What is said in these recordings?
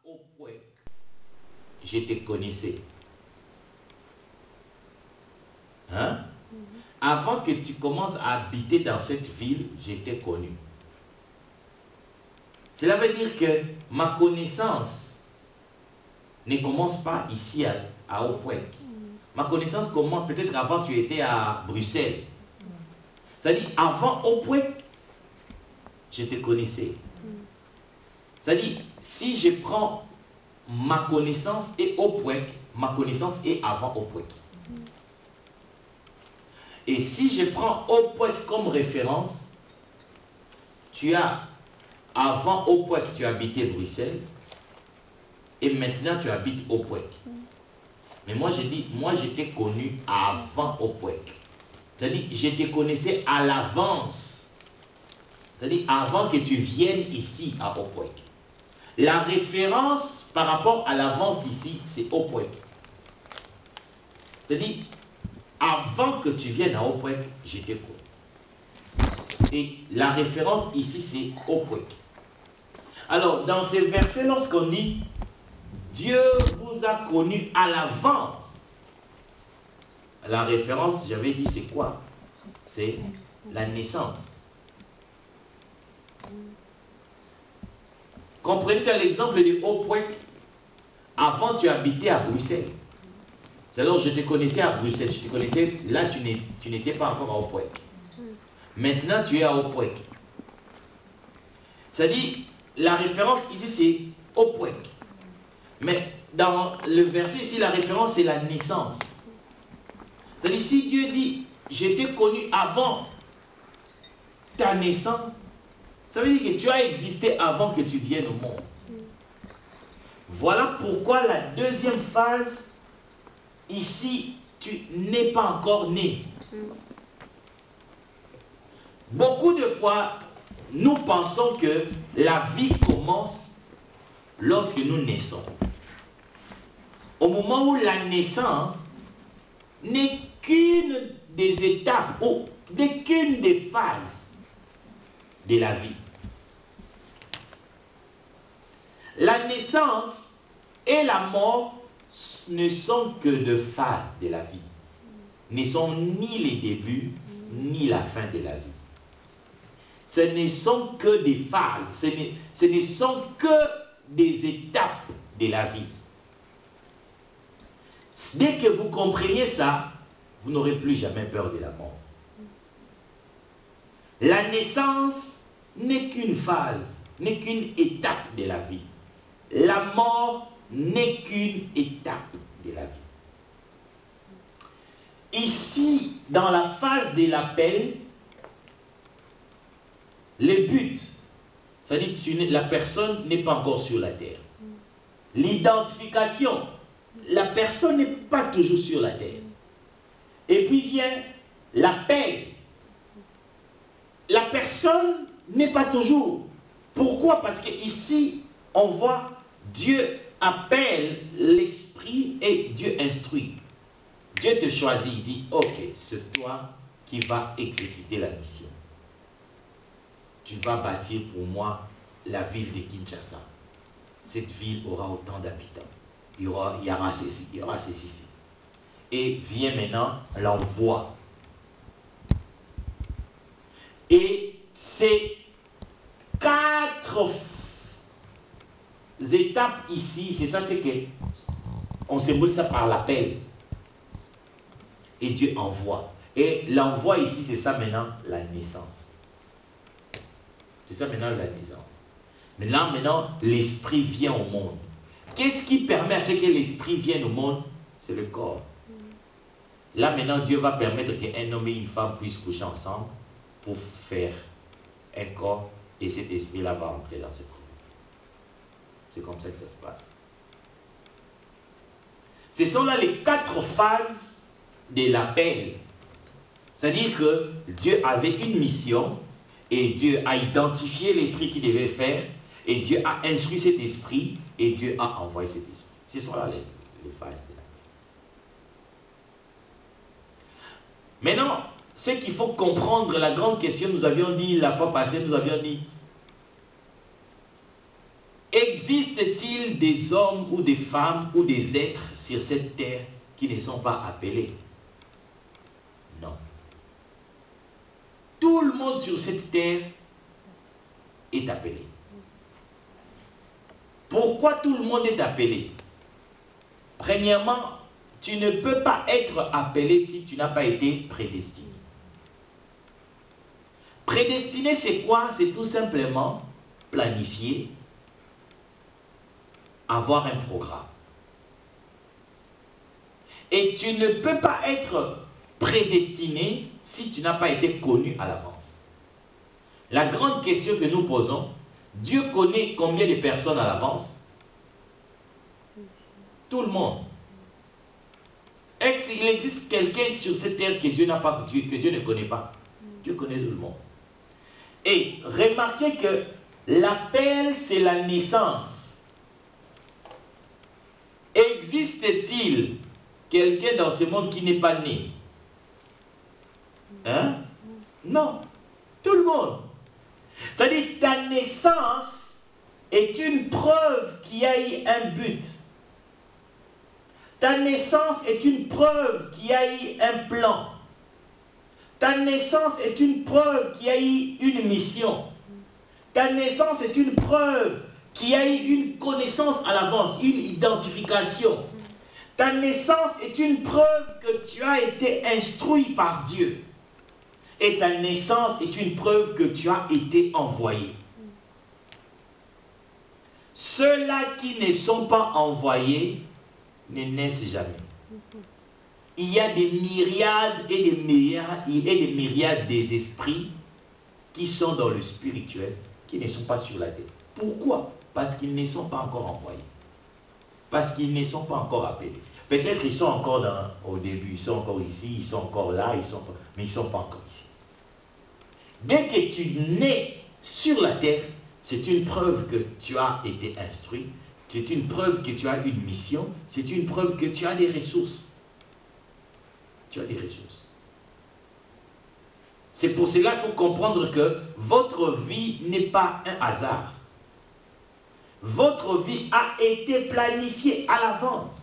Opwek, je te connaissais. Hein? Avant que tu commences à habiter dans cette ville, je t'ai connu. Cela veut dire que ma connaissance ne commence pas ici à Opwek. Ma connaissance commence peut-être avant que tu étais à Bruxelles. C'est-à-dire, avant Opwek, je te connaissais. C'est-à-dire, si je prends ma connaissance et Opwek, ma connaissance est avant Opwek. Et si je prends Opwek comme référence, tu as, avant Opwek, tu habitais Bruxelles, et maintenant tu habites Opwek. Mais moi, je dis, moi, je t'ai connu avant Opwek. C'est-à-dire, je te connaissais à l'avance. C'est-à-dire, avant que tu viennes ici à Opwek. La référence par rapport à l'avance ici, c'est Opwek. C'est-à-dire, avant que tu viennes à Opwek, je t'ai connu. Et la référence ici, c'est Opwek. Alors, dans ces versets, lorsqu'on dit Dieu vous a connu à l'avance, la référence, j'avais dit, c'est quoi? C'est la naissance. Comprenez dans l'exemple de Opwek, avant tu habitais à Bruxelles. C'est alors je te connaissais à Bruxelles, je te connaissais, là tu n'étais pas encore à Opwek. Maintenant tu es à Opwek. C'est-à-dire, la référence ici c'est Opwek. Mais dans le verset ici, la référence c'est la naissance. C'est-à-dire, si Dieu dit, je t'ai connu avant ta naissance, ça veut dire que tu as existé avant que tu viennes au monde. Voilà pourquoi la deuxième phase, ici, tu n'es pas encore né. Beaucoup de fois, nous pensons que la vie commence lorsque nous naissons. Au moment où la naissance n'est qu'une des étapes ou qu'une des phases de la vie. La naissance et la mort ne sont que deux phases de la vie. Ne sont ni les débuts, ni la fin de la vie. Ce ne sont que des phases, ce ne sont que des étapes de la vie. Dès que vous compreniez ça, vous n'aurez plus jamais peur de la mort. La naissance n'est qu'une phase, n'est qu'une étape de la vie. La mort n'est qu'une étape de la vie. Ici, dans la phase de l'appel, le but, c'est-à-dire que la personne n'est pas encore sur la terre. L'identification, la personne n'est pas toujours sur la terre. Et puis vient l'appel. La personne n'est pas toujours. Pourquoi? Parce qu'ici, on voit Dieu appelle l'esprit et Dieu instruit. Dieu te choisit, il dit, ok, c'est toi qui vas exécuter la mission. Tu vas bâtir pour moi la ville de Kinshasa. Cette ville aura autant d'habitants. Il y aura ceci, il y aura ceci. Et vient maintenant l'envoi. Et ces 4 étapes ici, c'est ça, c'est que on symbolise ça par l'appel. Et Dieu envoie. Et l'envoi ici, c'est ça maintenant, la naissance. C'est ça maintenant la naissance. Mais là maintenant, l'esprit vient au monde. Qu'est-ce qui permet à ce que l'esprit vienne au monde? C'est le corps. Là maintenant, Dieu va permettre qu'un homme et une femme puissent coucher ensemble pour faire un corps, et cet esprit-là va entrer dans ce corps. C'est comme ça que ça se passe. Ce sont là les 4 phases de l'appel. C'est-à-dire que Dieu avait une mission, et Dieu a identifié l'esprit qu'il devait faire, et Dieu a instruit cet esprit, et Dieu a envoyé cet esprit. Ce sont là les phases de l'appel. Maintenant, ce qu'il faut comprendre, la grande question, nous avions dit la fois passée, nous avions dit, Existe-t-il des hommes ou des femmes ou des êtres sur cette terre qui ne sont pas appelés? Non. Tout le monde sur cette terre est appelé. Pourquoi tout le monde est appelé? Premièrement, tu ne peux pas être appelé si tu n'as pas été prédestiné. Prédestiné, c'est quoi? C'est tout simplement planifier, avoir un programme. Et tu ne peux pas être prédestiné si tu n'as pas été connu à l'avance. La grande question que nous posons, Dieu connaît combien de personnes à l'avance? Tout le monde. Est-ce qu'il existe quelqu'un sur cette terre que Dieu ne connaît pas? Dieu connaît tout le monde. Et remarquez que l'appel, c'est la naissance. Existe-t-il quelqu'un dans ce monde qui n'est pas né? Hein? Non. Tout le monde. C'est-à-dire, ta naissance est une preuve qu'il y a eu un but. Ta naissance est une preuve qu'il y a eu un plan. Ta naissance est une preuve qu'il y a eu une mission. Ta naissance est une preuve qu'il y a eu une connaissance à l'avance, une identification. Ta naissance est une preuve que tu as été instruit par Dieu. Et ta naissance est une preuve que tu as été envoyé. Ceux-là qui ne sont pas envoyés ne naissent jamais. Il y a des myriades et des myriades des esprits qui sont dans le spirituel, qui ne sont pas sur la terre. Pourquoi? Parce qu'ils ne sont pas encore envoyés. Parce qu'ils ne sont pas encore appelés. Peut-être ils sont encore au début, ils sont encore ici, ils sont encore là, mais ils ne sont pas encore ici. Dès que tu nais sur la terre, c'est une preuve que tu as été instruit, c'est une preuve que tu as une mission, c'est une preuve que tu as des ressources. Tu as des ressources. C'est pour cela qu'il faut comprendre que votre vie n'est pas un hasard. Votre vie a été planifiée à l'avance.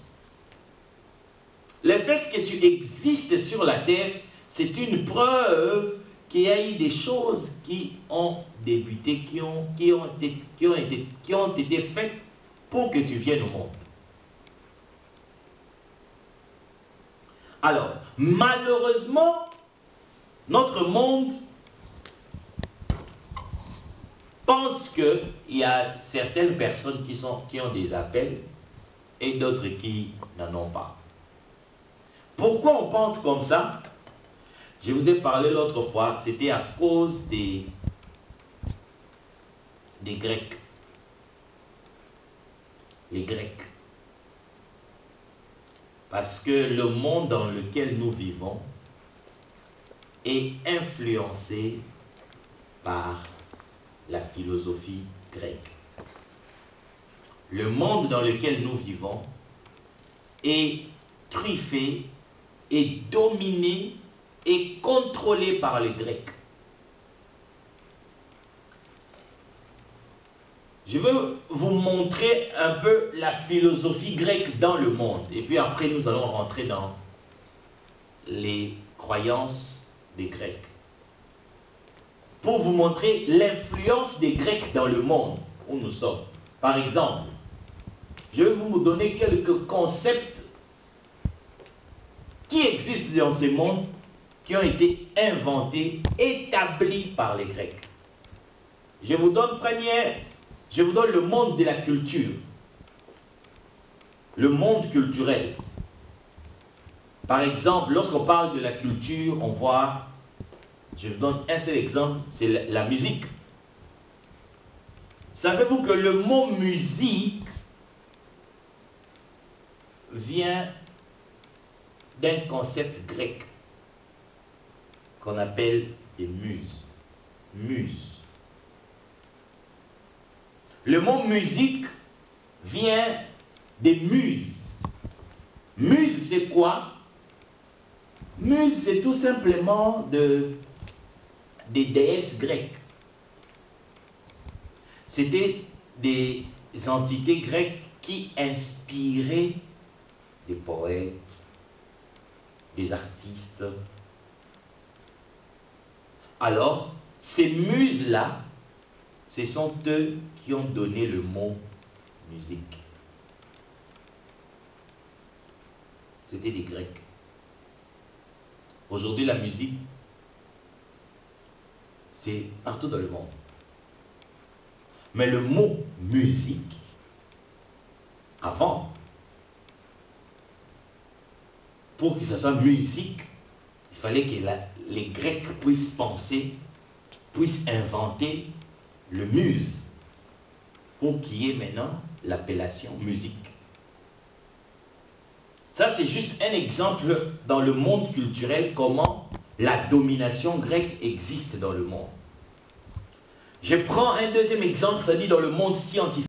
Le fait que tu existes sur la terre, c'est une preuve qu'il y a eu des choses qui ont débuté, qui ont été faites pour que tu viennes au monde. Alors, malheureusement, notre monde pense qu'il y a certaines personnes qui ont des appels et d'autres qui n'en ont pas. Pourquoi on pense comme ça? Je vous ai parlé l'autre fois, c'était à cause des Grecs. Les Grecs. Parce que le monde dans lequel nous vivons est influencé par la philosophie grecque. Le monde dans lequel nous vivons est truffé et dominé et contrôlé par les Grecs. Je veux vous montrer un peu la philosophie grecque dans le monde. Et puis après, nous allons rentrer dans les croyances des Grecs. Pour vous montrer l'influence des Grecs dans le monde où nous sommes. Par exemple, je vais vous donner quelques concepts qui existent dans ce monde, qui ont été inventés, établis par les Grecs. Je vous donne le monde de la culture. Le monde culturel. Par exemple, lorsqu'on parle de la culture, on voit, je vous donne un seul exemple, c'est la musique. Savez-vous que le mot musique vient d'un concept grec qu'on appelle les muses. Muse. Le mot musique vient des muses. Muse, c'est quoi? Muse, c'est tout simplement des déesses grecques. C'était des entités grecques qui inspiraient des poètes, des artistes. Alors, ces muses-là, ce sont eux qui ont donné le mot musique. C'était des Grecs. Aujourd'hui, la musique, c'est partout dans le monde. Mais le mot musique, avant, pour que ce soit musique, il fallait que les Grecs puissent penser, puissent inventer le muse, pour qu'il y ait maintenant l'appellation musique. Ça, c'est juste un exemple dans le monde culturel, comment la domination grecque existe dans le monde. Je prends un deuxième exemple, c'est-à-dire dans le monde scientifique.